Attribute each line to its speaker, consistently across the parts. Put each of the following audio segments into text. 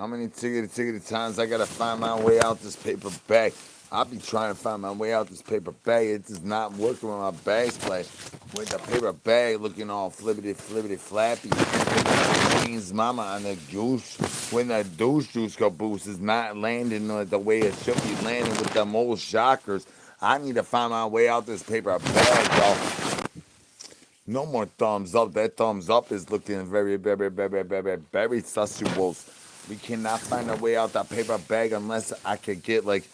Speaker 1: How many tickety times I gotta find my way out this paper bag? I'll be trying to find my way out this paper bag. It does not work with my bag splash. With the paper bag looking all flippity flappy. Means mama on the goose. When the douche juice caboose is not landing the way it should be landing with the most shockers. I need to find my way out this paper bag, y'all. No more thumbs up. That thumbs up is looking very suspicious. We cannot find a way out that paper bag unless I could get like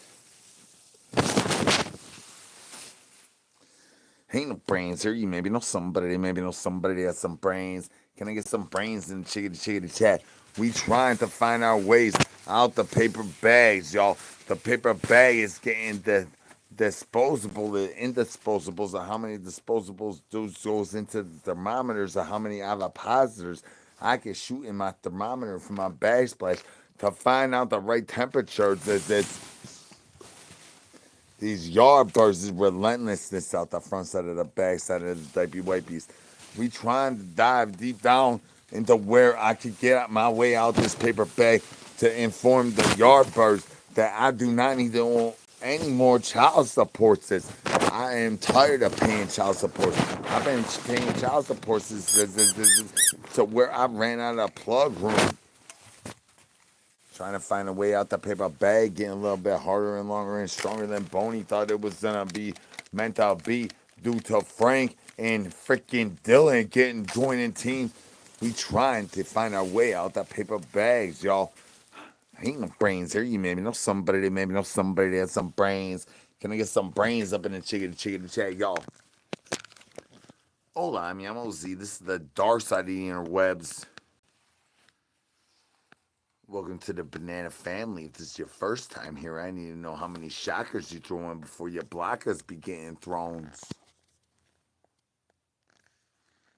Speaker 1: ain't no brains here. You maybe know somebody. Maybe know somebody that has some brains. Can I get some brains in the chickity chat? We trying to find our ways out the paper bags, y'all. The paper bag is getting the disposable, the indisposables, of how many disposables goes into the thermometers, or how many ovipositors I can shoot in my thermometer from my bag splash to find out the right temperature. These yard birds is relentlessness out the front side of the back side of the diaper wipies. We trying to dive deep down into where I could get my way out this paper bag to inform the yard birds that I do not need to own any more child support. I am tired of paying child support. I've been paying child support to where I ran out of plug room. Trying to find a way out the paper bag, getting a little bit harder and longer and stronger than Boney thought it was gonna be meant to be, due to Frank and freaking Dylan getting joining teams. We trying to find our way out the paper bags, y'all. Ain't no brains here. You maybe know somebody that maybe know somebody that has some brains. Can I get some brains up in the chicken chat, y'all? Hola, I'm OZ. This is the dark side of the interwebs. Welcome to the banana family. If this is your first time here, I need to know how many shockers you throw in before your blockers be getting thrones.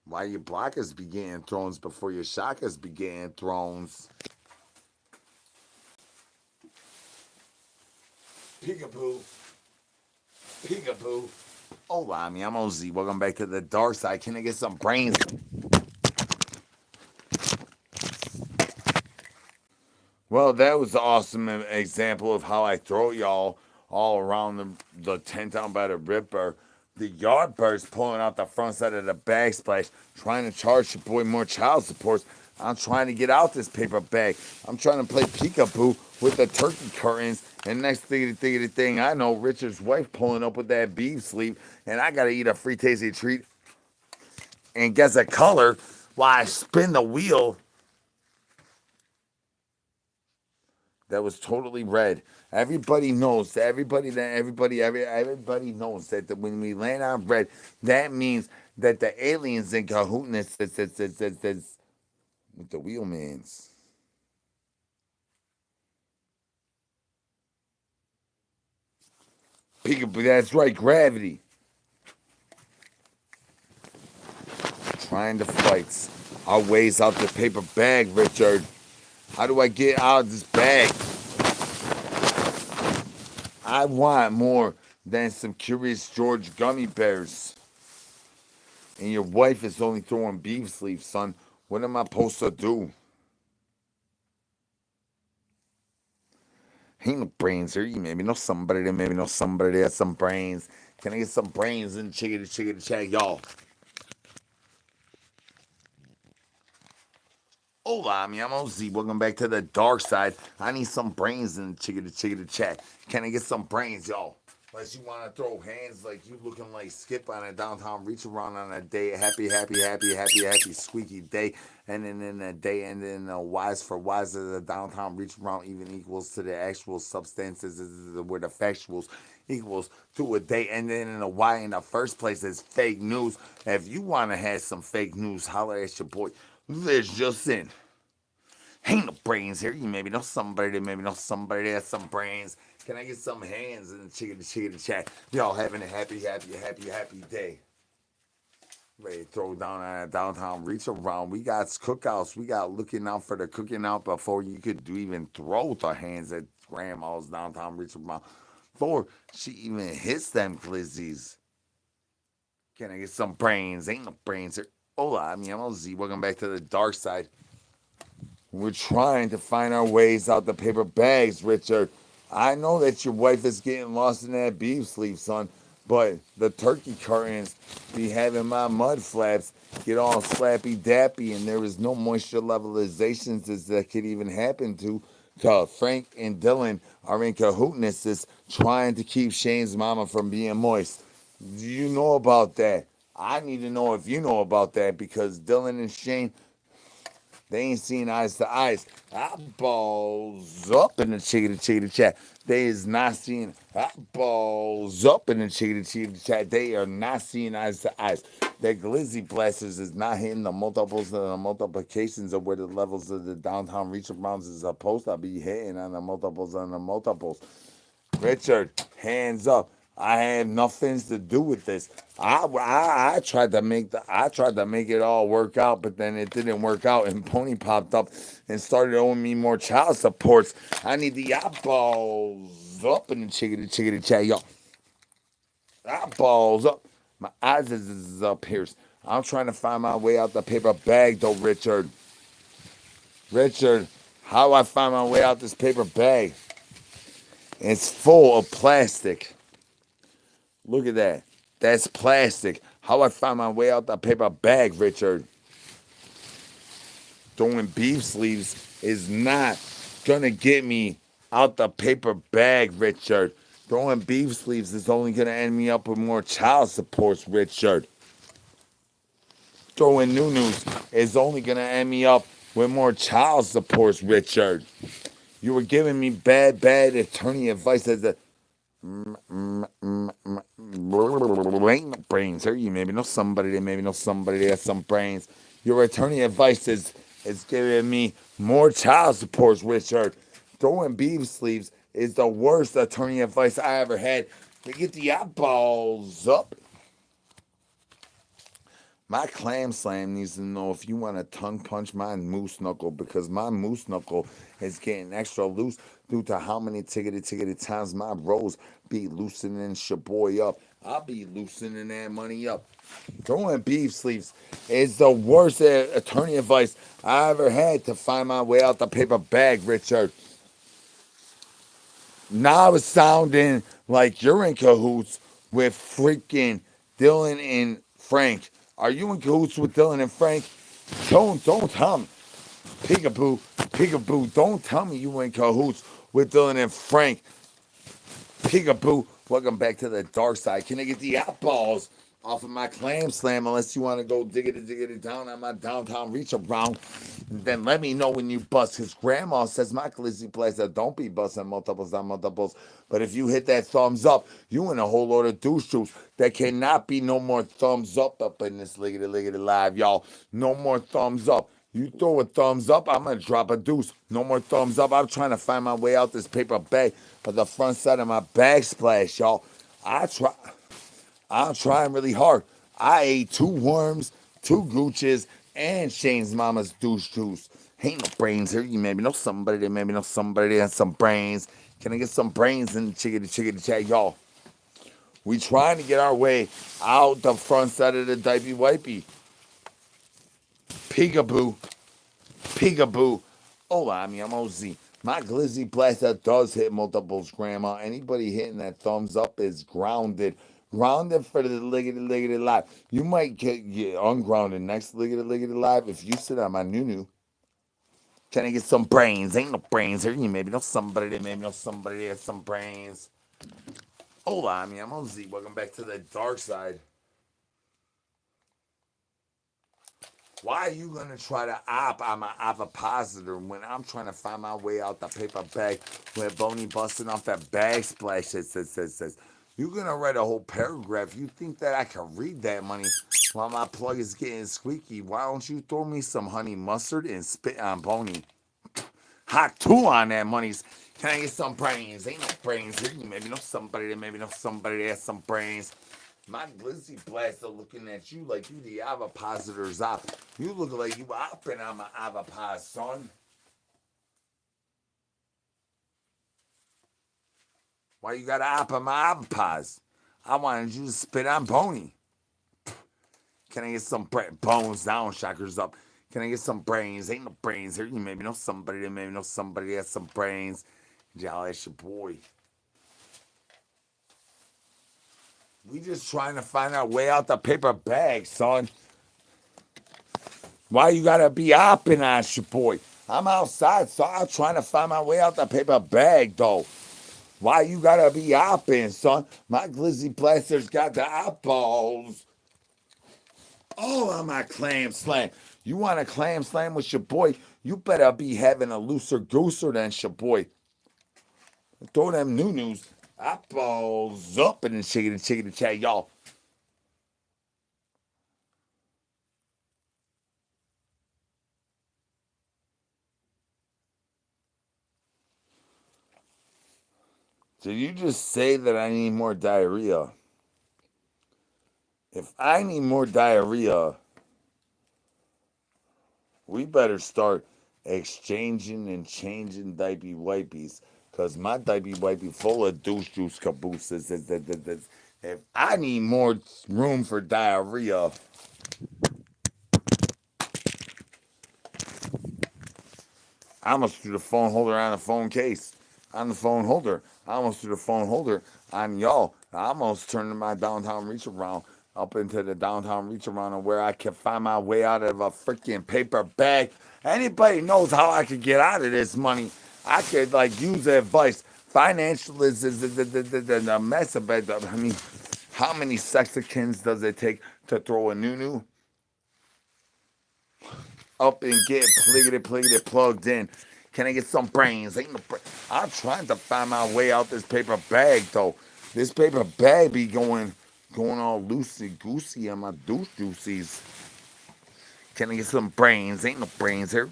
Speaker 1: Why your blockers be getting thrones before your shockers be getting thrones? Peekaboo. Peekaboo. Hola, I'm OZ. Welcome back to the dark side. Can I get some brains? Well, that was an awesome example of how I throw y'all all around the tent down by the Ripper. The yard birds pulling out the front side of the bag splash, trying to charge your boy more child supports. I'm trying to get out this paper bag. I'm trying to play peekaboo with the turkey curtains. And next thing I know, Richard's wife pulling up with that beef sleeve, and I gotta eat a free tasty treat and guess a color while I spin the wheel that was totally red. Everybody knows that everybody knows that when we land on red, that means that the aliens in Cahoots with the wheelmans. Peekaboo, that's right, gravity. Trying to fight our ways out the paper bag, Richard. How do I get out of this bag? I want more than some Curious George gummy bears. And your wife is only throwing beef sleeves, son. What am I supposed to do? Ain't no brains here. You maybe know somebody that maybe know somebody that has some brains. Can I get some brains in the chickity chat, y'all? Hola, I'm OZ. Welcome back to the dark side. I need some brains in the chickity chat. Can I get some brains, y'all? Unless you want to throw hands like you looking like Skip on a downtown reach around on a day, happy, squeaky day, and then in a day, and then wise for wise, the downtown reach around even equals to the actual substances, where the factuals equals to a day, and then in a why in the first place is fake news. If you want to have some fake news, holler at your boy. Liz just in. Ain't no brains here. You maybe know somebody that has some brains. Can I get some hands in the chicken chat? Y'all having a happy day. Ready to throw down on a downtown reach around. We got cookouts. We got looking out for the cooking out before you could even throw the hands at grandma's downtown reach around. Before she even hits them glizzies. Can I get some brains? Ain't no brains here. Hola, I'm OZ. Welcome back to the dark side. We're trying to find our ways out the paper bags, Richard. I know that your wife is getting lost in that beef sleep, son, but the turkey curtains be having my mud flaps get all slappy dappy, and there is no moisture levelizations that could even happen to. Frank and Dylan are in cahootnesses trying to keep Shane's mama from being moist. Do you know about that? I need to know if you know about that because Dylan and Shane, they ain't seen eyes to eyes. Eyeballs up in the chickadee chat. They is not seeing eyeballs up in the chickadee chat. They are not seeing eyes to eyes. That glizzy blasters is not hitting the multiples and the multiplications of where the levels of the downtown reach arounds is supposed to be hitting on the multiples and the multiples. Richard, hands up. I had nothing to do with this. I tried to make it all work out, but then it didn't work out. And Pony popped up and started owing me more child supports. I need the eyeballs up in the chickadee chat, y'all. Eyeballs up. My eyes is up here. I'm trying to find my way out the paper bag, though, Richard. Richard, how do I find my way out this paper bag? It's full of plastic. Look at that. That's plastic. How I find my way out the paper bag, Richard? Throwing beef sleeves is not gonna get me out the paper bag, Richard. Throwing beef sleeves is only gonna end me up with more child supports, Richard. Throwing noo-noos is only gonna end me up with more child supports, Richard. You were giving me bad attorney advice as a brains. Or you maybe know somebody that maybe know somebody that has some brains. Your attorney advice is giving me more child supports, Richard. Throwing beef sleeves is the worst attorney advice I ever had. To get the eyeballs up. My clam slam needs to know if you want to tongue punch my moose knuckle because my moose knuckle is getting extra loose due to how many tickety times my rolls be loosening boy up. I'll be loosening that money up. Throwing beef sleeves is the worst attorney advice I ever had to find my way out the paper bag, Richard. Now it's sounding like you're in cahoots with freaking Dylan and Frank. Are you in cahoots with Dylan and Frank? Don't tell me. Peekaboo, don't tell me you in cahoots with Dylan and Frank. Peekaboo, welcome back to the dark side. Can I get the eyeballs off of my clam slam unless you want to go diggity down on my downtown reach around? Then let me know when you bust. His grandma says my glizzy blazer don't be busting multiples on multiples. But if you hit that thumbs up, you in a whole load of Deuce juice. There cannot be no more thumbs up in this liggity live, y'all. No more thumbs up. You throw a thumbs up, I'm gonna drop a deuce. No more thumbs up. I'm trying to find my way out this paper bag, but the front side of my bag splash, y'all. I'm trying really hard. I ate 2 worms, 2 gooches, and Shane's mama's douche juice. Ain't no brains here. You maybe know somebody that maybe know somebody that has some brains. Can I get some brains in the chickadee chat, y'all? We trying to get our way out the front side of the diaper wipey. Peekaboo. Hola, mi amorzi. My glizzy blaster does hit multiples, Grandma. Anybody hitting that thumbs up is grounded. Grounded for the liggity live. You might get ungrounded next liggity live if you sit on my nunu. Can I get some brains? Ain't no brains here. You maybe know somebody that maybe know somebody that has some brains. Hola, mi amorzi. Welcome back to the dark side. Why are you gonna try to I'm an ovipositor when I'm trying to find my way out the paper bag with Boney busting off that bag splash says. You're gonna write a whole paragraph. You think that I can read that money while my plug is getting squeaky? Why don't you throw me some honey mustard and spit on Boney? Hot 2 on that monies. Can I get some brains? Ain't no brains here. You maybe know somebody that has some brains. My glizzy blaster looking at you like you the ovipositor's op. You look like you opping on my ovipos, son. Why you gotta op on my ovipos? I wanted you to spit on Pony. Can I get some bones down, shockers up? Can I get some brains? Ain't no brains here. You maybe know somebody that maybe know somebody that has some brains. Y'all, that's your boy. We just trying to find our way out the paper bag, son. Why you gotta be hopping on your boy? I'm outside, so I'm trying to find my way out the paper bag, though. Why you gotta be hopping, son? My glizzy blasters got the eyeballs. Oh, on my clam slam. You want a clam slam with your boy? You better be having a looser gooser than your boy. Throw them new-news. Eyeballs up and then shake it, chat, y'all. Did you just say that I need more diarrhea? If I need more diarrhea, we better start exchanging and changing diaper wipies. Because my diaper wipey full of douche juice cabooses. If I need more room for diarrhea, I almost threw the phone holder on the phone case. On the phone holder. I almost threw the phone holder on y'all. I almost turned my downtown reach around up into the downtown reach around where I can find my way out of a freaking paper bag. Anybody knows how I could get out of this money? I could like use advice. Financial is a mess of it. I mean, how many sexicans does it take to throw a new up and get pliggity plugged in? Can I get some brains? Ain't no I'm trying to find my way out this paper bag though. This paper bag be going all loosey goosey on my deuce juices. Can I get some brains? Ain't no brains here.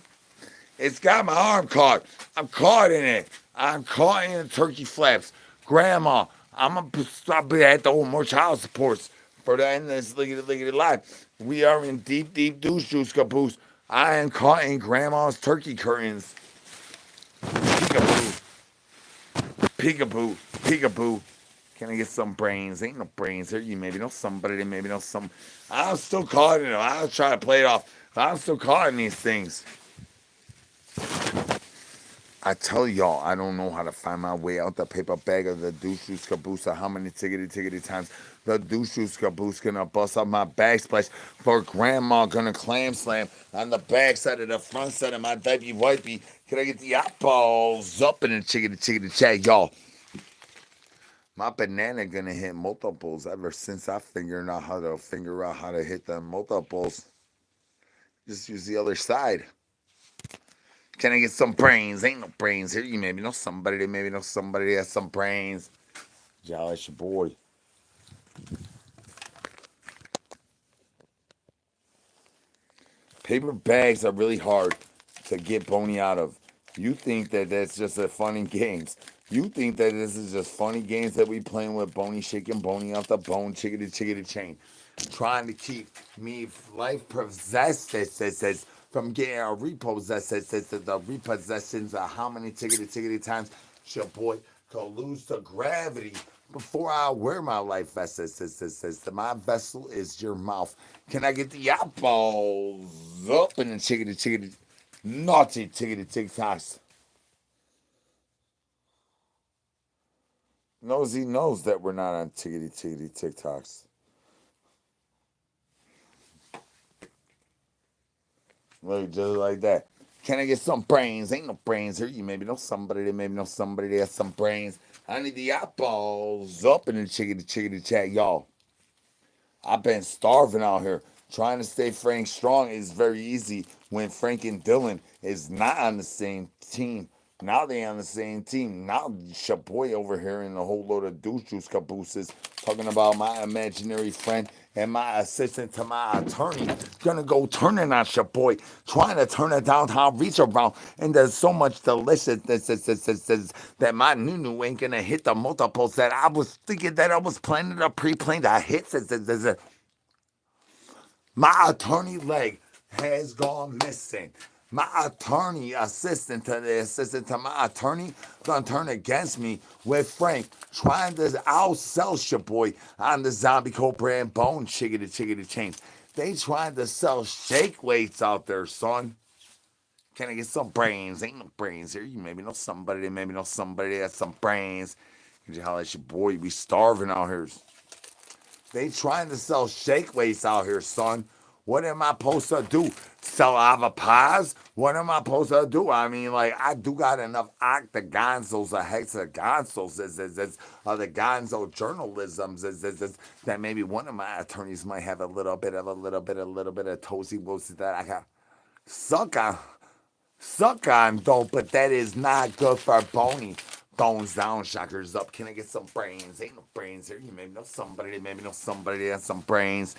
Speaker 1: It's got my arm caught. I'm caught in it. I'm caught in the turkey flaps. Grandma, I'm gonna stop at the more child supports for the end of this lickety life. We are in deep douche juice caboose. I am caught in grandma's turkey curtains. Peekaboo, peekaboo. Can I get some brains? Ain't no brains here. You maybe know somebody that maybe know some. I'm still caught in it. I'll try to play it off. I'm still caught in these things. I tell y'all, I don't know how to find my way out the paper bag of the douche juice caboose. How many tickety times the douche juice caboose gonna bust up my bag splash for grandma gonna clam slam on the back side of the front side of my diaper wipey. Can I get the eyeballs up in the chickity chat, y'all? My banana gonna hit multiples ever since I figured out how to hit the multiples. Just use the other side. Can I get some brains? Ain't no brains here. You maybe know somebody that has some brains. Y'all, that's your boy. Paper bags are really hard to get bony out of. You think that that's just a funny games. You think that this is just funny games that we playing with bony shaking bony off the bone, chickity chain. Trying to keep me life possessed from getting a repossessed the repossessions of how many tickety times your boy could lose to gravity before I wear my life vest my vessel is your mouth. Can I get the eyeballs up in the chickity naughty tickety TikToks? Nosy knows that we're not on tickety TikToks. Look, just like that. Can I get some brains? Ain't no brains here. You maybe know somebody that has some brains. I need the eyeballs up in the chickity chat, y'all. I've been starving out here. Trying to stay Frank strong is very easy when Frank and Dylan is not on the same team. Now they on the same team. Now your boy over here in a whole load of douche juice cabooses talking about my imaginary friend and my assistant to my attorney gonna go turning on your boy, trying to turn a downtown reach around, and there's so much deliciousness that my new ain't gonna hit the multiples that I was thinking that I was planning to pre-plan to hit. My attorney leg has gone missing. My attorney assistant to the assistant to my attorney gonna turn against me with Frank trying to outsell your boy on the zombie cold brand bone chickity chains. They trying to sell shake weights out there, son. Can I get some brains? Ain't no brains here. You maybe know somebody. They maybe know somebody that has some brains. Can you holler at your boy? You be starving out here. They trying to sell shake weights out here, son. What am I supposed to do? Sell avocados? What am I supposed to do? I mean, like, I do got enough octagonzos or hexagonzos of the gonzo journalisms that maybe one of my attorneys might have a little bit of toasty woasty that I can suck on. Suck on though, but that is not good for bony. Bones down, shockers up. Can I get some brains? Ain't no brains here. You maybe know somebody. Maybe know somebody that has some brains.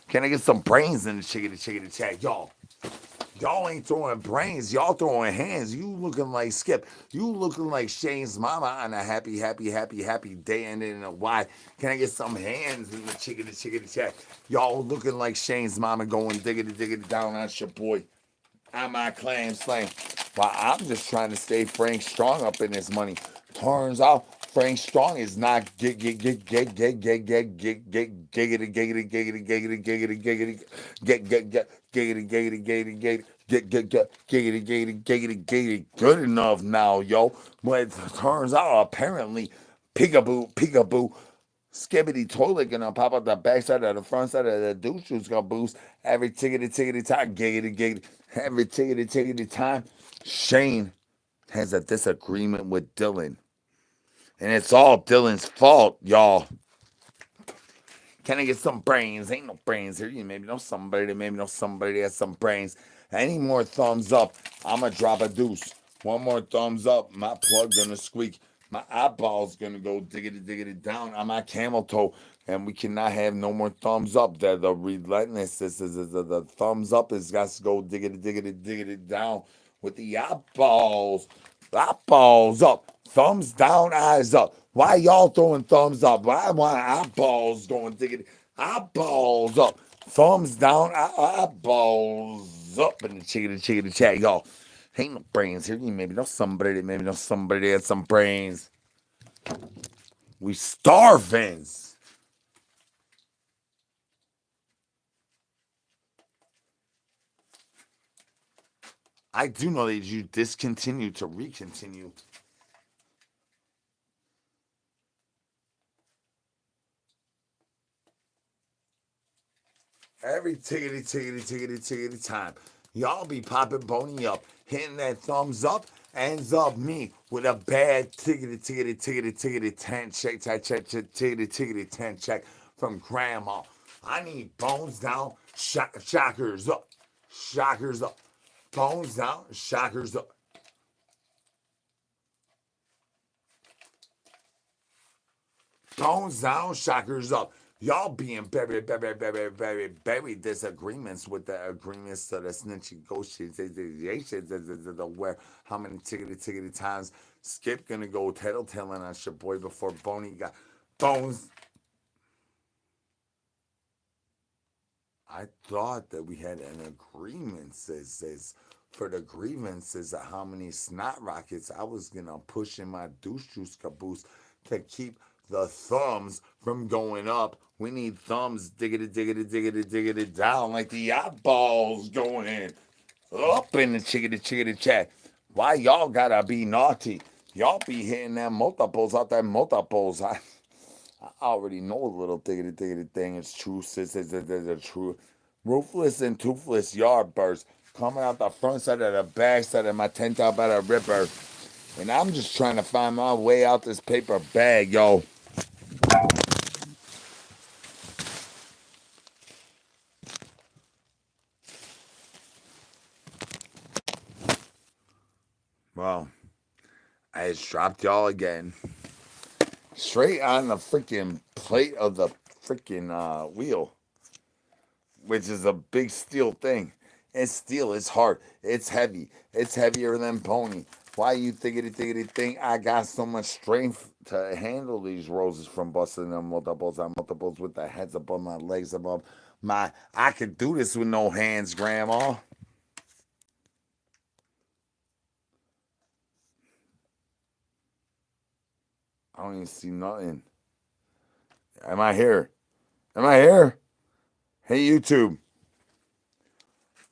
Speaker 1: Can I get some brains in the chickadee chat? Y'all ain't throwing brains. Y'all throwing hands. You looking like Skip. You looking like Shane's mama on a happy day ending in a Y. Can I get some hands in the chickadee chat? Y'all looking like Shane's mama going diggity down on your boy. On my clam slang. Well, I'm just trying to stay Frank Strong up in this money. Turns out Frank Strong is not giggity good enough now, yo. But it turns out apparently peekaboo skibbity toilet gonna pop up the backside of the front side of the Deuce gonna boost every tickety time, giggity, every tickety time. Shane has a disagreement with Dylan, and it's all Dylan's fault, y'all. Can I get some brains? Ain't no brains here. You maybe know somebody that has some brains. Any more thumbs up, I'ma drop a deuce. One more thumbs up, my plug gonna squeak. My eyeball's gonna go diggity down on my camel toe. And we cannot have no more thumbs up. The relentless, the thumbs up is got to go diggity down with the eyeballs. Eyeballs up. Thumbs down, eyes up. Why y'all throwing thumbs up? Why my eyeballs going diggity? Eyeballs up. Thumbs down, eyeballs up in the chickadee chat, y'all. Ain't no brains here. You maybe know somebody that has some brains. We starving. I do know that you discontinue to recontinue. Every tickety time. Y'all be popping Boney up, hitting that thumbs up, ends up me with a bad tickety 10 check, tickety 10 check from grandma. I need bones down, shockers up, bones down, shockers up. Bones down, shockers up. Y'all being very disagreements with the agreements to the snitch negotiations. Where how many tickety times Skip gonna go tattletelling on your boy before Boney got bones. I thought that we had an agreement says for the grievances of how many snot rockets I was gonna push in my douche juice caboose to keep the thumbs from going up. We need thumbs diggity down like the eyeballs going up in the chickadee chat. Why y'all gotta be naughty? Y'all be hitting them multiples out there multiples. I already know a little diggity thing is true, sis. Is true. Ruthless and toothless yardbirds coming out the front side of the back side of my tent top at a ripper. And I'm just trying to find my way out this paper bag, yo. Well, I just dropped y'all again. Straight on the freaking plate of the freaking wheel, which is a big steel thing. It's steel, it's hard, it's heavy, it's heavier than pony. Why you think I got so much strength to handle these roses from busting them multiples on multiples with the heads above my legs above my I could do this with no hands, grandma. I don't even see nothing. Am I here? Am I here? Hey YouTube.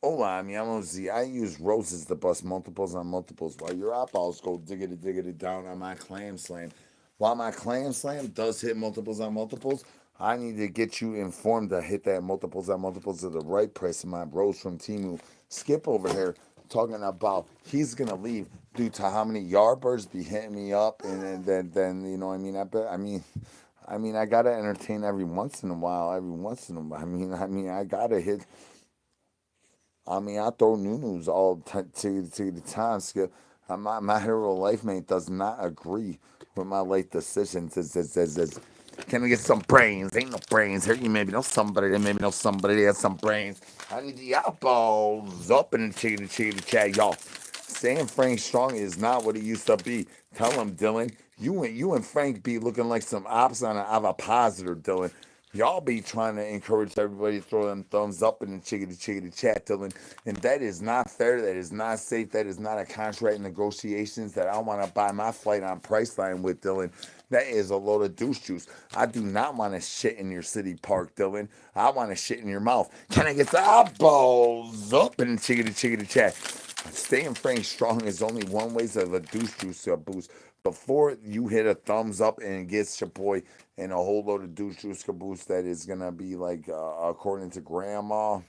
Speaker 1: Hola, mi amo Z. I use roses to bust multiples on multiples while your eyeballs go diggity down on my clam slam. While my clam slam does hit multiples on multiples, I need to get you informed to hit that multiples on multiples at the right price of my rose from Timu. Skip over here talking about he's gonna leave due to how many yardbirds be hitting me up, and then you know what I mean. I gotta entertain every once in a while. Every once in a while, I gotta hit. I throw new all to the time. Skip. My hero life mate does not agree with my life decisions. Can I get some brains? Ain't no brains here. You maybe know somebody that maybe know somebody that has some brains. I need the eyeballs up in the chicken chat, y'all. Saying Frank Strong is not what he used to be. Tell him, Dylan. You and Frank be looking like some ops on an avocado, Dylan. Y'all be trying to encourage everybody to throw them thumbs up in the chickadee chat, Dylan. And that is not fair. That is not safe. That is not a contract negotiations that I want to buy my flight on Priceline with, Dylan. That is a load of douche juice. I do not want to shit in your city park, Dylan. I want to shit in your mouth. Can I get the eyeballs up in the chickadee chat? Staying Frank Strong is only one way of a douche juice boost. Before you hit a thumbs up and it gets your boy and a whole load of douche juice caboose that is gonna be like, according to grandma,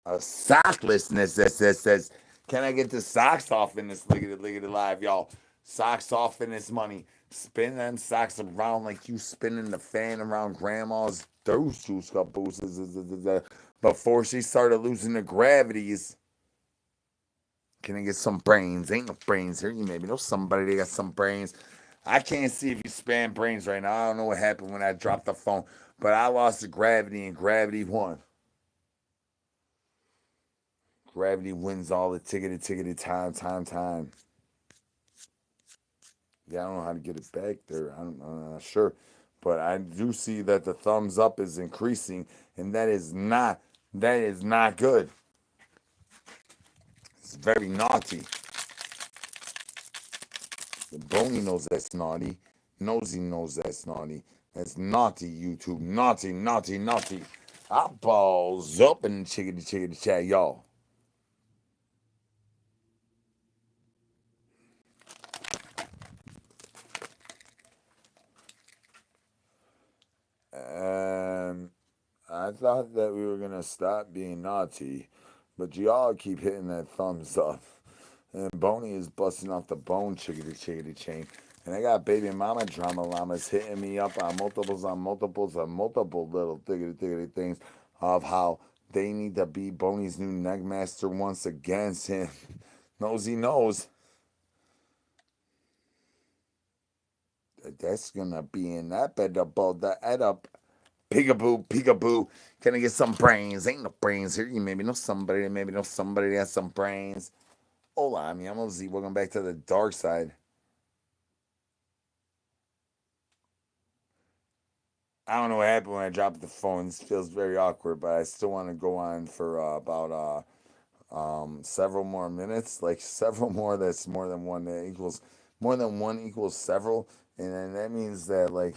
Speaker 1: a socklessness that says, "Can I get the socks off in this liggity live, y'all? Socks off in this money. Spin them socks around like you spinning the fan around grandma's douche juice caboose." Before she started losing the gravities. Can I get some brains? Ain't no brains here. You maybe know somebody that got some brains. I can't see if you spam brains right now. I don't know what happened when I dropped the phone, but I lost the gravity and gravity won. Gravity wins all the tickety time. Yeah, I don't know how to get it back there. I'm not sure. But I do see that the thumbs up is increasing, and that is not good. It's very naughty. The Boney knows that's naughty. Nosy knows that's naughty. That's naughty, YouTube. Naughty. Eyeballs up in the chickadee chat, y'all. And I thought that we were going to stop being naughty, but y'all keep hitting that thumbs up. And Boney is busting off the bone chickadee chain. And I got baby mama drama llamas hitting me up on multiples multiple little diggity things of how they need to be Boney's new neckmaster once against him. Nosy knows. That's gonna be inevitable. The head up. Peekaboo. Can I get some brains? Ain't no brains here. You maybe know somebody that has some brains. Hola, I'm Z. Welcome back to the dark side. I don't know what happened when I dropped the phone. This feels very awkward, but I still want to go on for about several more minutes. Like several more. That's more than one. That equals more than one equals several, and then that means that, like,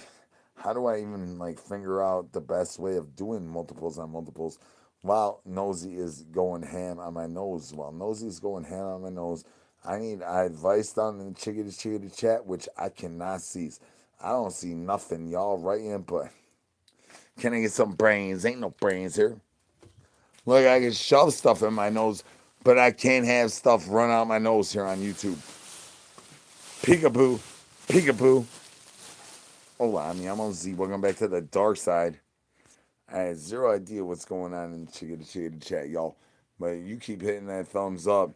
Speaker 1: how do I even like figure out the best way of doing multiples on multiples? While Nosy is going ham on my nose. While Nosy is going ham on my nose, I need advice down in the chickadee chat, which I cannot see. I don't see nothing. Y'all writing, but can I get some brains? Ain't no brains here. Look, I can shove stuff in my nose, but I can't have stuff run out my nose here on YouTube. Peekaboo. Hola, I'm on Z. Welcome back to the dark side. I had zero idea what's going on in the chickadee chat, y'all. But you keep hitting that thumbs up,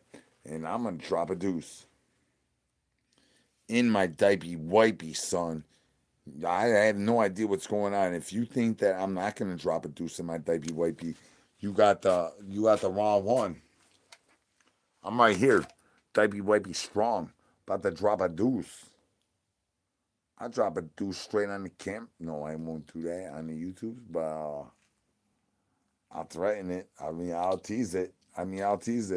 Speaker 1: and I'm gonna drop a deuce. In my diaper wipey, son. I have no idea what's going on. If you think that I'm not gonna drop a deuce in my diaper wipey, you got the wrong one. I'm right here. Diaper wipey strong. About to drop a deuce. I drop a deuce straight on the camp. No, I won't do that on the YouTube, but I'll threaten it. I'll tease it. I'll tease.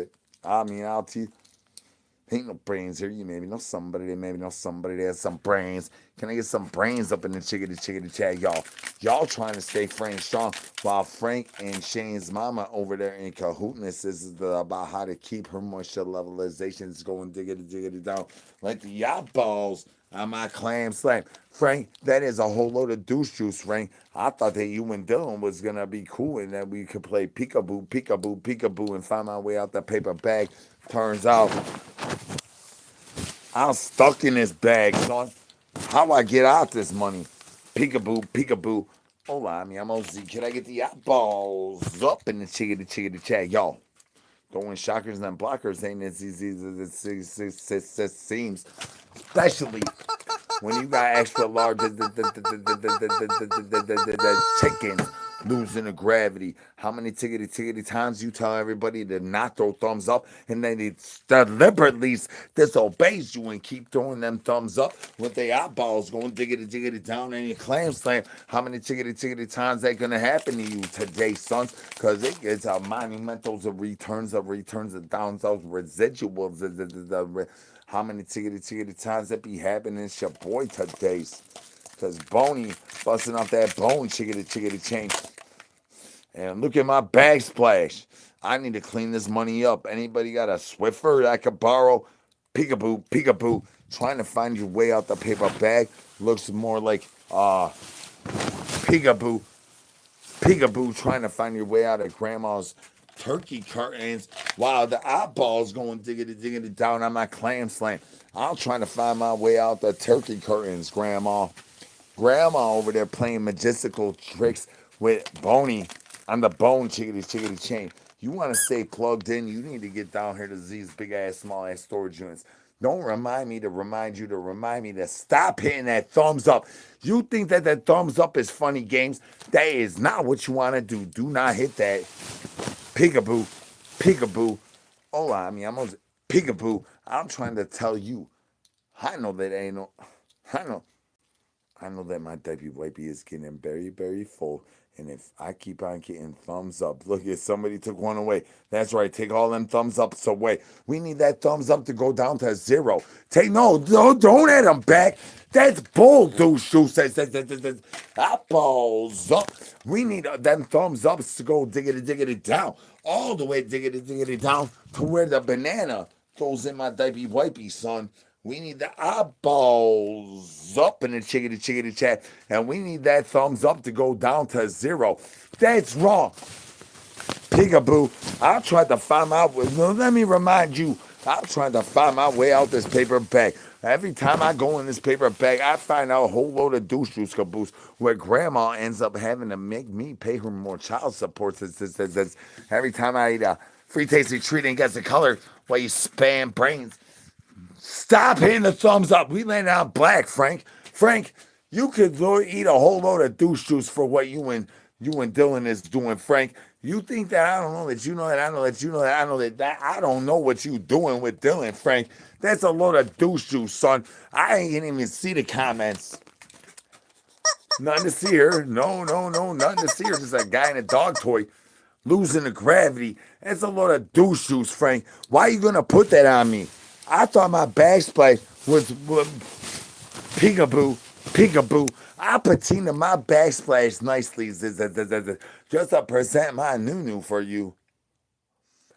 Speaker 1: Ain't no brains here. You maybe know somebody. They maybe know somebody that has some brains. Can I get some brains up in the chickadee chat, y'all? Y'all trying to stay Frank strong while Frank and Shane's mama over there in Cahootness. This is about how to keep her moisture levelizations going diggity down like the yacht balls on my clam slam. Frank, that is a whole load of douche juice, Frank. I thought that you and Dylan was gonna be cool and that we could play peekaboo, and find my way out the paper bag. Turns out I'm stuck in this bag, son. How do I get out this money? Peekaboo. Hola, mi amo Z. Can I get the eyeballs up in the chickadee chat? Y'all, throwing shockers and blockers ain't as easy as it seems. Especially when you got extra large chickens losing the gravity. How many tickety times you tell everybody to not throw thumbs up and then it deliberately disobeys you and keep throwing them thumbs up with their eyeballs going diggity down and your clam slam. How many tickety times that gonna happen to you today, sons? Because it's a monumental returns of downs, those residuals. How many tickety times that be happening? It's your boy today's. Cause Boney busting off that bone chickity chain. And look at my bag splash. I need to clean this money up. Anybody got a Swiffer I could borrow? Peekaboo. Trying to find your way out the paper bag looks more like peekaboo. Peekaboo trying to find your way out of grandma's turkey curtains while the eyeballs going diggity down on my clam slam. I'm trying to find my way out the turkey curtains, grandma. Grandma over there playing majestical tricks with Boney on the bone chickity chain. You want to stay plugged in, you need to get down here to these big ass, small ass storage units. Don't remind me to remind you to remind me to stop hitting that thumbs up. You think that thumbs up is funny games? That is not what you want to do. Do not hit that. Peekaboo. Hola, I'm peekaboo. I'm trying to tell you. I know that ain't no. I know. I know that my diaper wipey is getting very full. And if I keep on getting thumbs up, look at somebody took one away. That's right, take all them thumbs ups away. We need that thumbs up to go down to 0. Don't add them back. That's bull, Deuce. Eyeballs up. We need them thumbs ups to go diggity down. All the way diggity down to where the banana goes in my diaper wipey, son. We need the eyeballs up in the chickity chat. And we need that thumbs up to go down to 0. That's wrong. Peekaboo. I tried to find my way. Let me remind you. I'm trying to find my way out this paper bag. Every time I go in this paper bag, I find out a whole load of douche juice caboose where grandma ends up having to make me pay her more child support. Every time I eat a free tasty treat and gets the color while you spam brains. Stop hitting the thumbs up. We landed on black, Frank. Frank, you could eat a whole load of douche juice for what you and Dylan is doing, Frank. You think that I don't know that you know that I know that you know that I know that I don't know what you doing with Dylan, Frank. That's a load of douche juice, son. I ain't even see the comments. Nothing to see here. No, nothing to see here. Just a guy in a dog toy losing the gravity. That's a load of douche juice, Frank. Why are you gonna put that on me? I thought my backsplash was peekaboo. I patina my backsplash nicely just to present my new for you.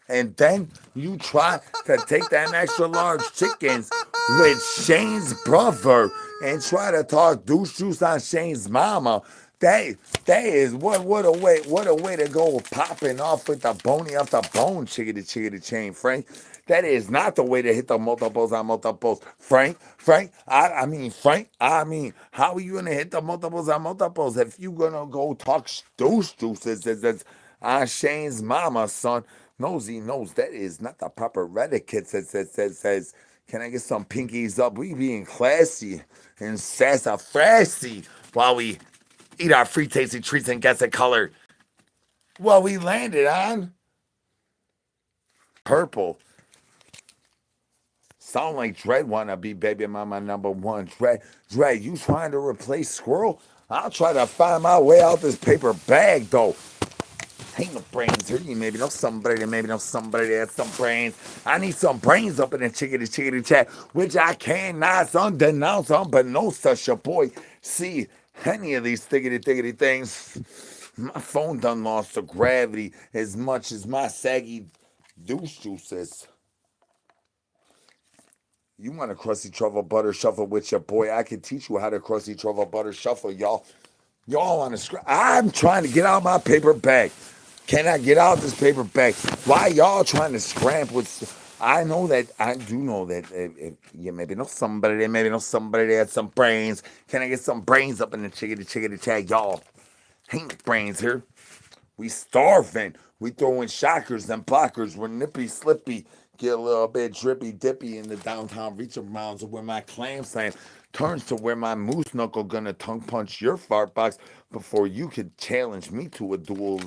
Speaker 1: And then you try to take them extra large chickens with Shane's brother and try to talk douche juice on Shane's mama. That is what a way to go popping off with the bony off the bone chickity chain, Frank. That is not the way to hit the multiples on multiples, Frank. I mean, how are you gonna hit the multiples on multiples if you gonna go talk douche juices on Shane's mama, son? Nosy knows that is not the proper etiquette. Says, can I get some pinkies up? We being classy and sassafrasy while we eat our free tasty treats and guess the color. Well, we landed on purple. Sound like Dread wanna be baby mama number 1. Dread, you trying to replace Squirrel? I'll try to find my way out this paper bag though. Ain't no brains here. You maybe know somebody that maybe know somebody that has some brains. I need some brains up in the chickadee chat, which I cannot undenounce, unbeknownst to your boy. See any of these thiggity things. My phone done lost to gravity as much as my saggy douche juices. You want a crusty truffle butter shuffle with your boy? I can teach you how to crusty truffle butter shuffle, y'all. Y'all want to I'm trying to get out my paper bag. Can I get out this paper bag? Why y'all trying to scramble with? I know that I do know that yeah, maybe know somebody there, maybe know somebody that had some brains. Can I get some brains up in the chickadee tag, y'all? Ain't brains here. We starving. We throwing shockers and blockers. We're nippy slippy. Get a little bit drippy dippy in the downtown reach arounds of where my clam slam turns to where my moose knuckle gonna tongue punch your fart box before you could challenge me to a duel.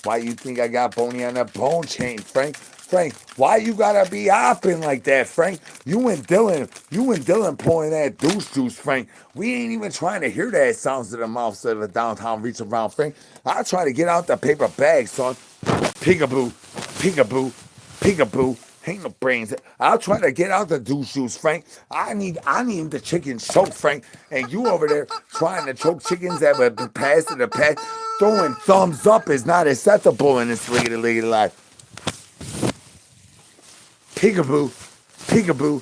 Speaker 1: Why you think I got bony on that bone chain, Frank? Frank, why you gotta be hopping like that, Frank? You and Dylan pouring that deuce juice, Frank. We ain't even trying to hear that sounds to the mouth of the downtown reach around, Frank. I try to get out the paper bag, son. Peekaboo, peekaboo, peekaboo. Ain't no brains. I'll try to get out the deuce juice, Frank. I need the chicken choke, Frank. And you over there trying to choke chickens that would be passed to the pack. Throwing thumbs up is not acceptable in this lady life. Peekaboo, peekaboo,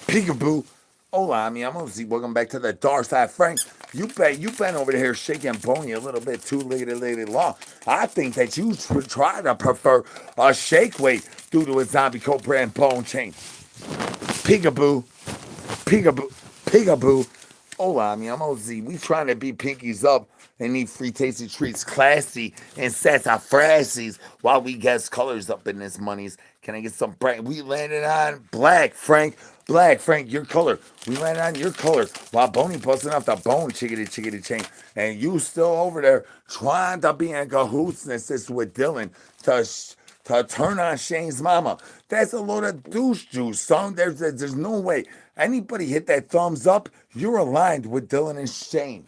Speaker 1: peekaboo. Hola, mi amorzi. Welcome back to the dark side, Frank. You've been over here shaking Boney a little bit too lady long. I think that you try to prefer a shake weight due to a zombie cobra and bone chain. Peekaboo, peekaboo, peekaboo. Hola, mi amorzi. We trying to be pinkies up and eat free tasty treats, classy and sassafrassies while we guess colors up in this monies. Can I get some bright? We landed on black, Frank. Black, Frank, your color. We landed on your color while Boney busting off the bone, chickadee chain. And you still over there trying to be in cahoots and assist with Dylan to turn on Shane's mama. That's a load of douche juice, son. There's no way. Anybody hit that thumbs up, you're aligned with Dylan and Shane.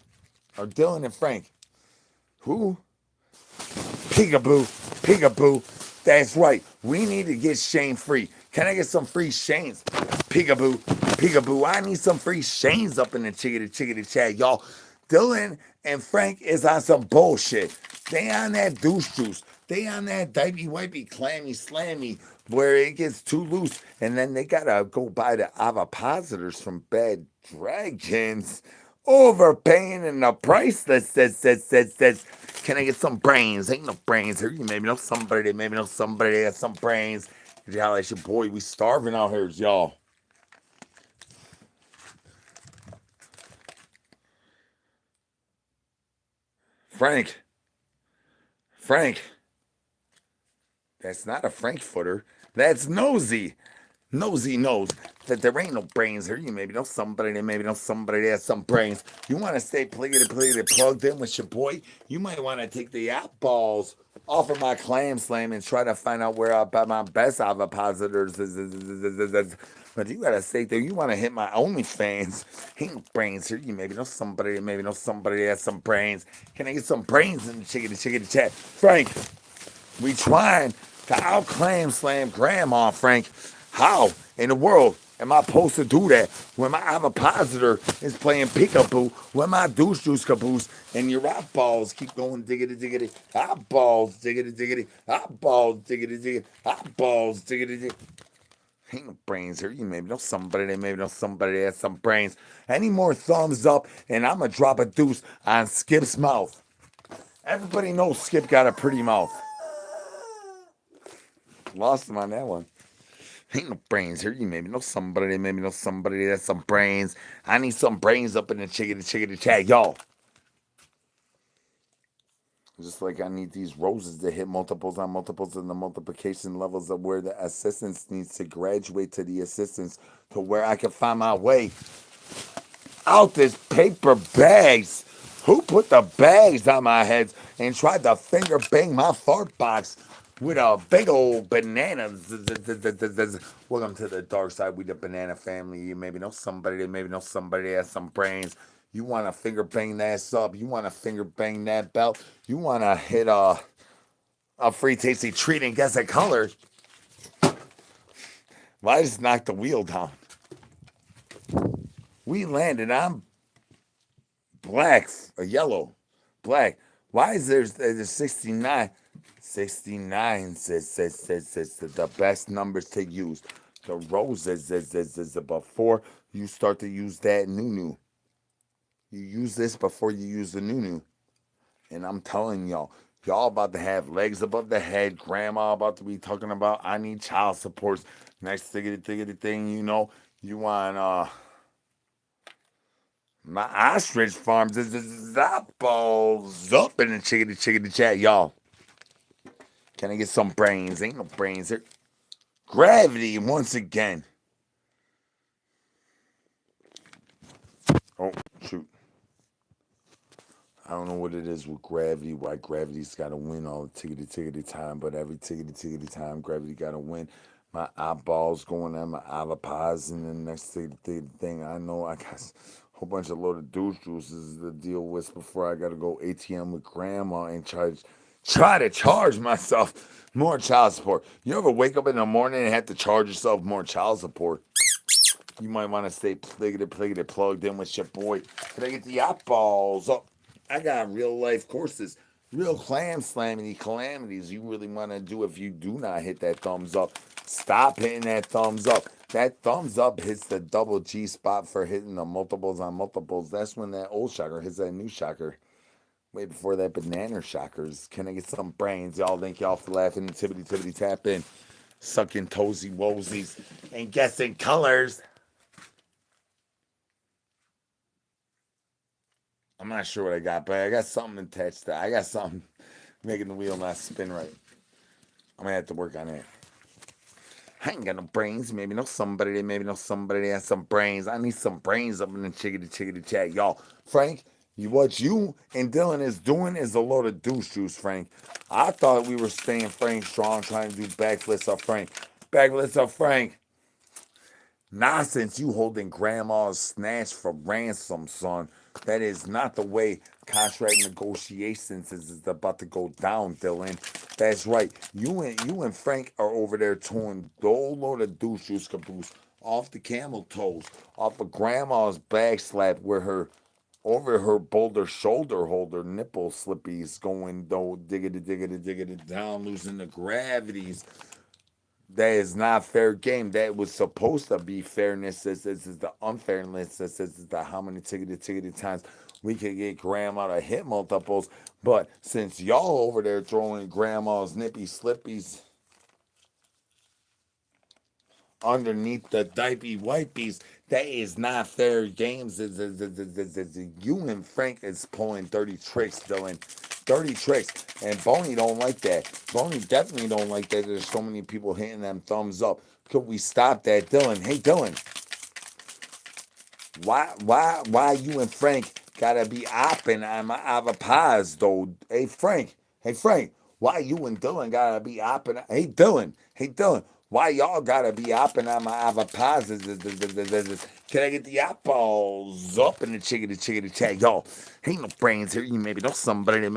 Speaker 1: Or Dylan and Frank. Who? Peekaboo, peekaboo. That's right. We need to get Shane free. Can I get some free Shanes? Peekaboo, peekaboo. I need some free Shanes up in the chickadee chat, y'all. Dylan and Frank is on some bullshit. They on that douche juice. They on that dipey wipey clammy slammy where it gets too loose. And then they gotta go buy the ovipositors from Bad Dragons. Overpaying in the price that says. Can I get some brains? Ain't no brains here. You maybe know somebody that has some brains. Y'all, that's your boy. We starving out here, y'all. Frank. That's not a Frankfurter. That's Nosy. Nosy knows that there ain't no brains here. You maybe know somebody that has some brains. You want to stay plugged in with your boy? You might want to take the eyeballs off of my clam slam and try to find out where I buy my best ovipositors. But you gotta stay there. You want to hit my OnlyFans? Ain't brains here. You maybe know somebody that has some brains. Can I get some brains in the chickadee chat? Frank, we trying to outclaim slam grandma, Frank. How in the world am I supposed to do that when my ovipositor is playing peekaboo, when my deuce juice caboose, and your eyeballs keep going diggity, eyeballs diggity, eyeballs diggity, eyeballs diggity. Ain't no brains here. You maybe know somebody that has some brains. Any more thumbs up, and I'm gonna drop a deuce on Skip's mouth. Everybody knows Skip got a pretty mouth. Lost him on that one. Ain't no brains here. You maybe know somebody that has some brains. I need some brains up in the chickadee chat, y'all. Just like I need these roses to hit multiples on multiples and the multiplication levels of where the assistance needs to graduate to the assistance to where I can find my way out this paper bags. Who put the bags on my head and tried to finger bang my fart box with a big old banana? Welcome to the dark side. We the banana family. You maybe know somebody that has some brains. You want to finger bang that sub. You want to finger bang that belt. You want to hit a free tasty treat and guess a color. Well, I just knocked the wheel down. We landed on black, yellow, black. Why is there's 69? 69 says the best numbers to use. The roses is before you start to use that new. You use this before you use the new. And I'm telling y'all about to have legs above the head. Grandma about to be talking about I need child supports. Next tiggity thing, you want my ostrich farms is apples up in the chickity chat, y'all. Can I get some brains? Ain't no brains here. Gravity once again. Oh, shoot. I don't know what it is with gravity, why gravity's got to win all the tickety time, but every tickety time, gravity got to win. My eyeballs going on my eyeballs, and the next thing I know, I got a whole bunch of loaded Deuce juices to deal with before I got to go ATM with grandma and try to charge myself more child support. You ever wake up in the morning and have to charge yourself more child support? You might want to stay pliggity plugged in with your boy. Can I get the eyeballs up? I got real life courses, real clam slamming calamities you really want to do if you do not hit that thumbs up. Stop hitting that thumbs up. That thumbs up hits the double G spot for hitting the multiples on multiples. That's when that old shocker hits that new shocker. Way before that banana shockers. Can I get some brains? Y'all thank y'all for laughing and tippity tap in. Sucking toesy woesies and guessing colors. I'm not sure what I got, but I got something attached to that. I got something making the wheel not spin right. I'm going to have to work on that. I ain't got no brains. Maybe know somebody that has some brains. I need some brains up in the chickity chat. Y'all, Frank, what you and Dylan is doing is a load of Deuce juice, Frank. I thought we were staying Frank strong, trying to do backflips of Frank. Backflips of Frank. Nonsense, you holding grandma's snatch for ransom, son. That is not the way contract negotiations is about to go down, Dylan. That's right. You and Frank are over there towing the whole load of Deuce juice caboose off the camel toes, off of grandma's back slap where her over her boulder shoulder holder nipple slippies going though diggity down, losing the gravities. That is not fair game. That was supposed to be fairness. This is the unfairness. This is the how many tickety times we could get grandma to hit multiples. But since y'all over there throwing grandma's nippy slippies underneath the diaper wipies, that is not fair games. You and Frank is pulling dirty tricks, Dylan. Dirty tricks. And Boney don't like that. Boney definitely don't like that. There's so many people hitting them thumbs up. Could we stop that, Dylan? Hey, Dylan. Why you and Frank gotta be opping on my avocados, though? Hey, Frank. Why you and Dylan gotta be opping? Hey, Dylan. Why y'all gotta be opping on my avocados? Can I get the eyeballs up in the chickity chat? Y'all, ain't no brains here. You maybe know somebody that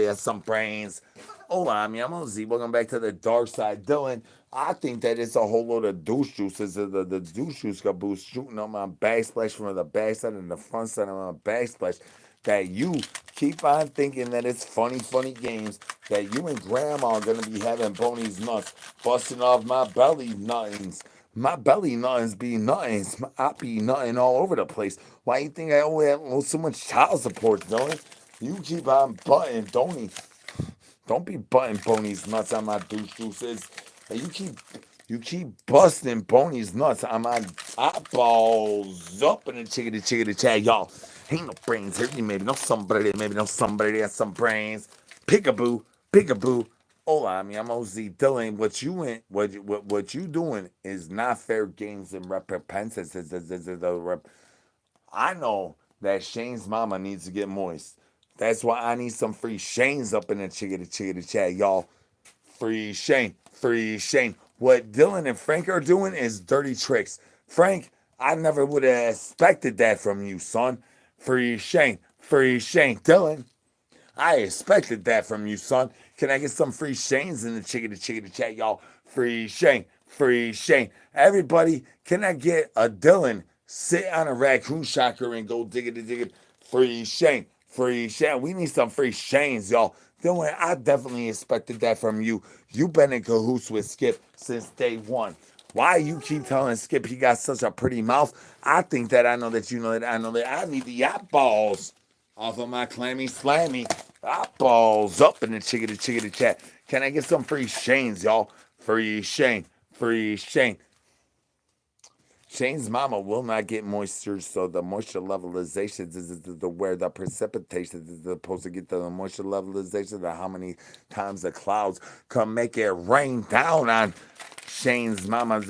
Speaker 1: has some brains. Hola, mi amo Z. Welcome back to the dark side. Dylan, I think that it's a whole load of Deuce juices. The Deuce juice caboose shooting on my backsplash from the backside and the front side of my backsplash. That you keep on thinking that it's funny games. That you and grandma are going to be having Boney's nuts busting off my belly nuttings. My belly nuttings be nuttings. I be nutting all over the place. Why you think I owe so much child support, Dylan? You keep on butting, don't be butting Boney's nuts on my Deuce juices. You keep busting Boney's nuts on my eyeballs up in the chickity chat, y'all. Ain't no brains here. You maybe know somebody that has some brains. Peekaboo. Hola, mi amo Z. Dylan, what you doing is not fair games and recompenses. I know that Shane's mama needs to get moist. That's why I need some free Shanes up in the chickity chat, y'all. Free Shane. What Dylan and Frank are doing is dirty tricks. Frank, I never would have expected that from you, son. Free Shane. Free Shane. Dylan, I expected that from you, son. Can I get some free Shanes in the chickadee chat, y'all? Free Shane. Free Shane. Everybody, can I get a Dylan sit on a raccoon shocker and go diggity? Free Shane. Free Shane. We need some free Shanes, y'all. Dylan, I definitely expected that from you. You've been in cahoots with Skip since day one. Why you keep telling Skip he got such a pretty mouth? I think that I know that you know that I know that I need the eyeballs off of my clammy slammy. Eyeballs up in the chickadee chat. Can I get some free Shanes, y'all? Free Shane. Free Shane. Shane's mama will not get moisture, so the moisture levelizations is the where the precipitation is supposed to get the moisture levelization of how many times the clouds come make it rain down on Shane's mama.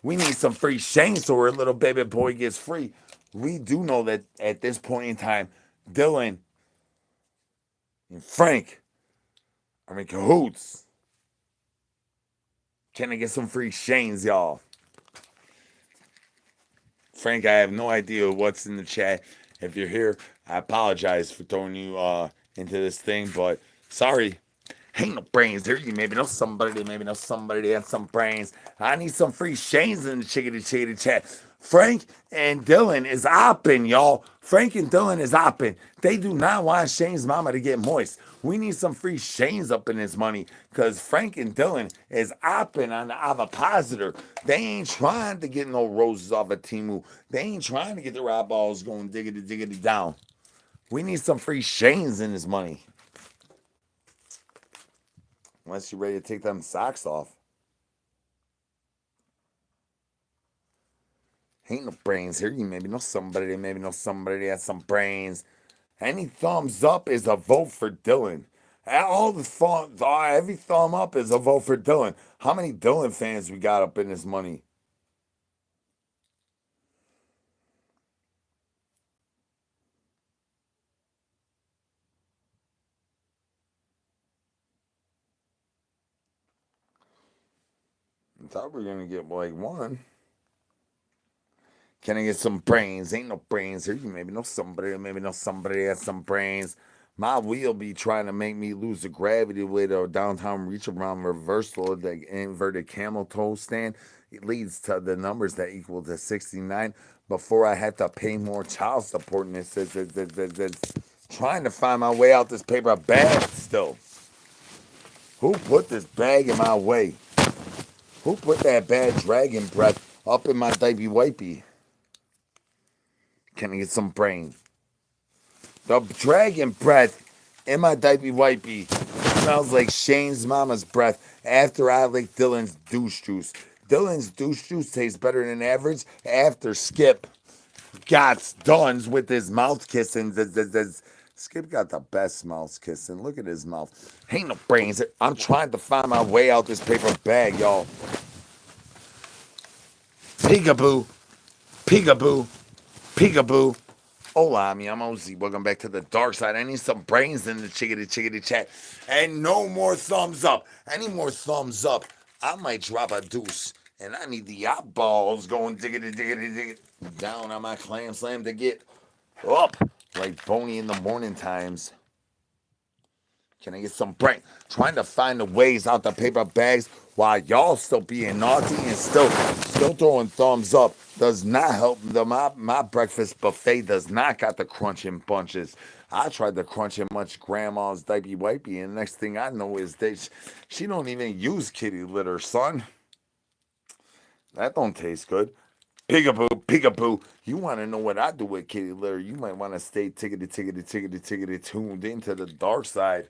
Speaker 1: We need some free Shane so her little baby boy gets free. We do know that at this point in time, Dylan and Frank are in cahoots. Can I get some free Shanes, y'all? Frank, I have no idea what's in the chat. If you're here, I apologize for throwing you into this thing, but sorry. Ain't no brains there. You maybe know somebody that has some brains. I need some free Shanes in the chickadee chat. Frank and Dylan is opping, y'all. Frank and Dylan is opping. They do not want Shane's mama to get moist. We need some free Shanes up in this money because Frank and Dylan is opping on the ovipositor. They ain't trying to get no roses off of Timu. They ain't trying to get their eyeballs going diggity down. We need some free Shanes in this money. Unless you're ready to take them socks off. Ain't no brains here. You maybe know somebody that has some brains. Any thumbs up is a vote for Dylan. Every thumb up is a vote for Dylan. How many Dylan fans we got up in this money? I thought we were gonna get like one. Can I get some brains? Ain't no brains here. You maybe know somebody that has some brains. My wheel be trying to make me lose the gravity with a downtown reach around reversal of the inverted camel toe stand. It leads to the numbers that equal to 69 before I had to pay more child support. And it's trying to find my way out this paper bag still. Who put this bag in my way? Who put that bad dragon breath up in my diaper wipey? Can I get some brain? The dragon breath in my diaper wipey smells like Shane's mama's breath after I lick Dylan's douche juice. Dylan's douche juice tastes better than average after Skip got done with his mouth kissing. Skip got the best mouth kissing. Look at his mouth. Ain't no brains. I'm trying to find my way out this paper bag, y'all. Peekaboo. Peekaboo. Peekaboo. Hola, mi amo Z. Welcome back to the dark side. I need some brains in the chickadee chat. And no more thumbs up. Any more thumbs up, I might drop a deuce. And I need the eyeballs going diggity down on my clam slam to get up like Boney in the morning times. Can I get some brain? Trying to find the ways out the paper bags while y'all still being naughty and still throwing thumbs up does not help. My breakfast buffet does not got the crunching bunches. I tried to crunch in much grandma's diaper wipey, and the next thing I know is that she don't even use kitty litter, son. That don't taste good. Peekaboo, peekaboo. You want to know what I do with kitty litter? You might want to stay tickety tuned into the dark side.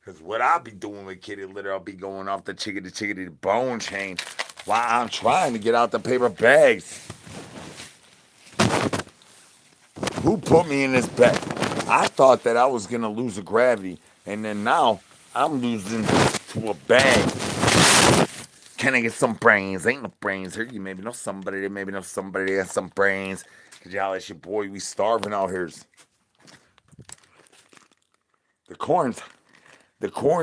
Speaker 1: Because what I'll be doing with kitty litter, I'll be going off the chickadee bone chain while I'm trying to get out the paper bags. Who put me in this bed? I thought that I was going to lose the gravity. And then now I'm losing to a bag. Can I get some brains? Ain't no brains here. You maybe know somebody that has some brains. Cause y'all, it's your boy. We starving out here. The corns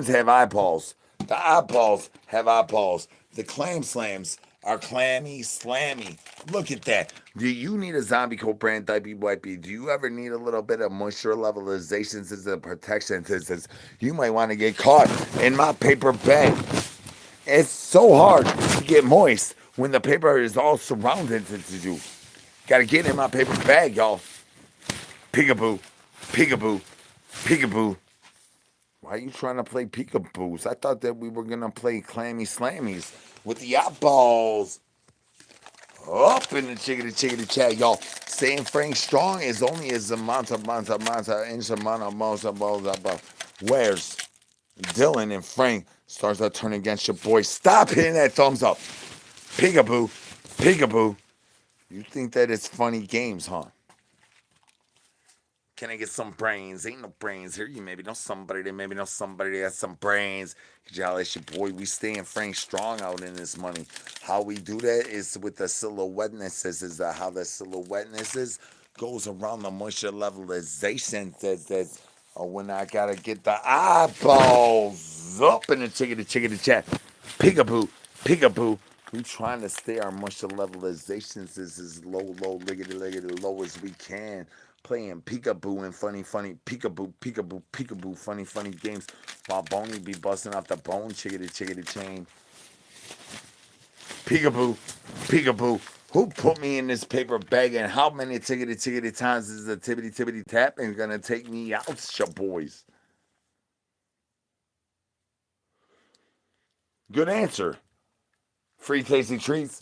Speaker 1: have eyeballs. The eyeballs have eyeballs. The clam slams are clammy, slammy. Look at that. Do you need a zombie coat brand diaper wipey? Do you ever need a little bit of moisture levelizations as a protection? Since you might want to get caught in my paper bag. It's so hard to get moist when the paper is all surrounded to you. Gotta get in my paper bag, y'all. Peekaboo, peekaboo, peekaboo. Why are you trying to play peekaboos? I thought that we were gonna play clammy slammies with the eyeballs. Up in the chickadee chat, y'all. Saying Frank Strong is only as a monta inch above. Where's Dylan and Frank starts to turn against your boy? Stop hitting that thumbs up. Peekaboo, peekaboo. You think that it's funny games, huh? Can I get some brains? Ain't no brains here. You maybe know somebody that maybe know somebody that has some brains. Y'all, it's your boy. We staying Frank Strong out in this money. How we do that is with the silhouettenesses. Is how the silhouettenesses goes around the moisture levelization. Says when I gotta get the eyeballs up in the chickadee chat. Peekaboo, peekaboo. We trying to stay our moisture levelizations as low, liggity, low as we can. Playing peekaboo and funny, peekaboo, funny games. While Boney be busting off the bone, chickadee chain. Peekaboo, peekaboo. Who put me in this paper bag and how many tickety times is the tippity tap and gonna take me out, ya boys? Good answer. Free tasty treats.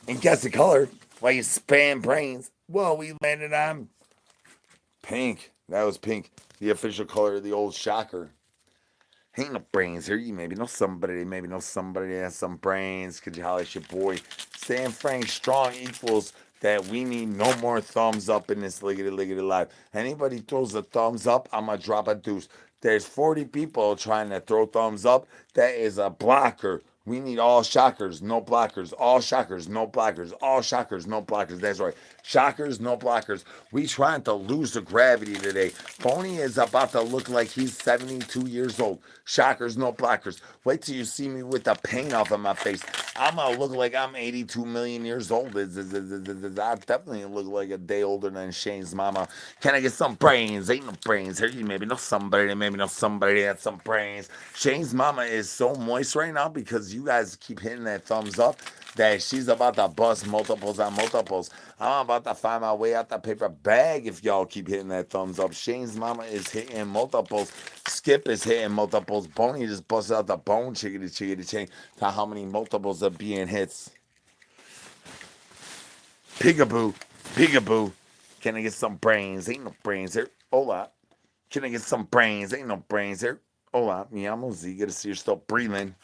Speaker 1: And guess the color while you spam brains. Well, we landed on pink. That was pink. The official color of the old shocker. Ain't no brains here. You maybe know somebody that has some brains. Could you holler at your boy? Stan Frank Strong equals that we need no more thumbs up in this liggity live. Anybody throws a thumbs up, I'm going to drop a deuce. There's 40 people trying to throw thumbs up. That is a blocker. We need all shockers, no blockers. All shockers, no blockers. All shockers, no blockers. That's right. Shockers, no blockers. We trying to lose the gravity today. Boney is about to look like he's 72 years old. Shockers, no blockers. Wait till you see me with the paint off of my face. I'm going to look like I'm 82 million years old. I definitely look like a day older than Shane's mama. Can I get some brains? Ain't no brains here. You maybe know somebody that has some brains. Shane's mama is so moist right now because you guys keep hitting that thumbs up that she's about to bust multiples on multiples. I'm about to find my way out the paper bag if y'all keep hitting that thumbs up. Shane's mama is hitting multiples. Skip is hitting multiples. Boney just busted out the bone chickadee chain to how many multiples are being hits. Peekaboo, peekaboo. Can I get some brains? Ain't no brains here. Hola. Can I get some brains? Ain't no brains here. Hola. Me amo Z. Good to see you're still breathing.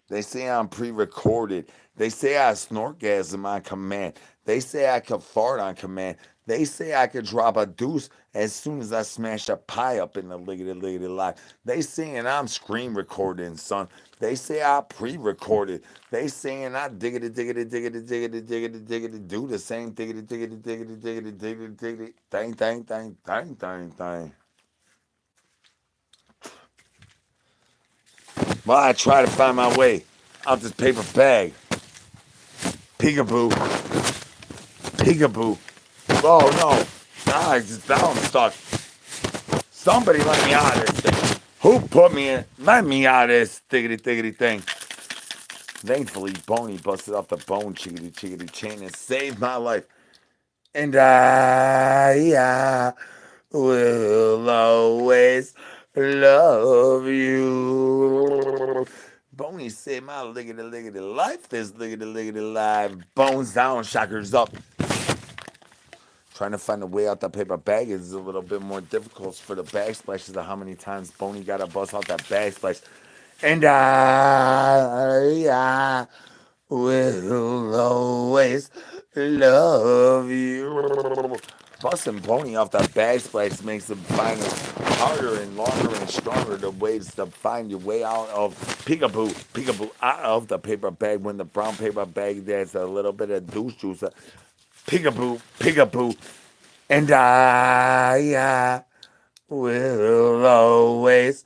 Speaker 1: They say I'm pre-recorded. They say I snorgasm on command. They say I could fart on command. They say I could drop a deuce as soon as I smash a pie up in the liggity live. They saying I'm screen recording, son. They say I pre-recorded. They saying I diggity, do the same diggity, thing. Well, I try to find my way out this paper bag. Peekaboo. Peekaboo. Oh no. I'm stuck. Somebody let me out of this thing. Who put me in? Let me out of this thiggity thing. Thankfully, Boney busted off the bone chickadee chain and saved my life. And I will always love you. Boney saved my liggity life. This liggity live. Bones down, shockers up. Trying to find a way out that paper bag is a little bit more difficult for the bag splashes of how many times Boney got to bust out that bag splash. And I will always love you. Busting Boney off that bag splash makes it find it harder and longer and stronger the ways to find your way out of peekaboo, out of the paper bag when the brown paper bag there's a little bit of deuce juice. Peekaboo, and I will always